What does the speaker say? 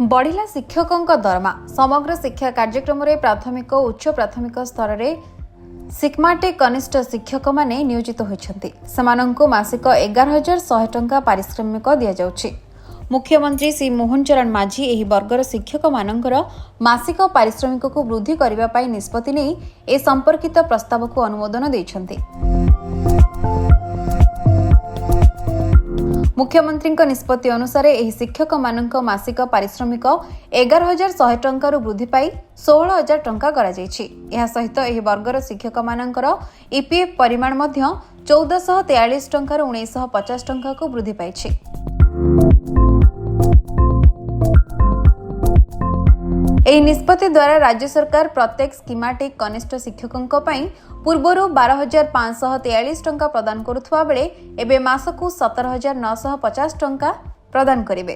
बढ़िला शिक्षकों दरमा समग्र शिक्षा कार्यक्रम में प्राथमिक और उच्च प्राथमिक स्तर में सिक्माटे कनिष्ठ शिक्षक माने नियोजित होती मासिक 11,100 टंका पारिश्रमिक दि जाउछि। मुख्यमंत्री श्री मोहन चरण माझी एही वर्गर शिक्षक मानकर मासिक पारिश्रमिक को वृद्धि करने पर निष्पत्ति नहीं ए संपर्कित प्रस्ताव को अनुमोदन देइछन्ति। मुख्यमंत्री निष्पत्ति अनुसार एही शिक्षक मानक मासिक पारिश्रमिक 11,100 टंकार वृद्धि पाई 16,000 टंका करा जायछि। एहा सहित एही वर्गर शिक्षक मानकर ईपीएफ परिमाण मध्य 1443 टंकार 1950 टंका को वृद्धि पाइछि। एही निष्पत्ति द्वारा राज्य सरकार प्रत्येक स्कीमाटिक कनिष्ठ शिक्षकों पई पूर्वरु 12,543 टंका प्रदान करुथुवा बेले एबे मासकु 17,950 टंका प्रदान करिवे।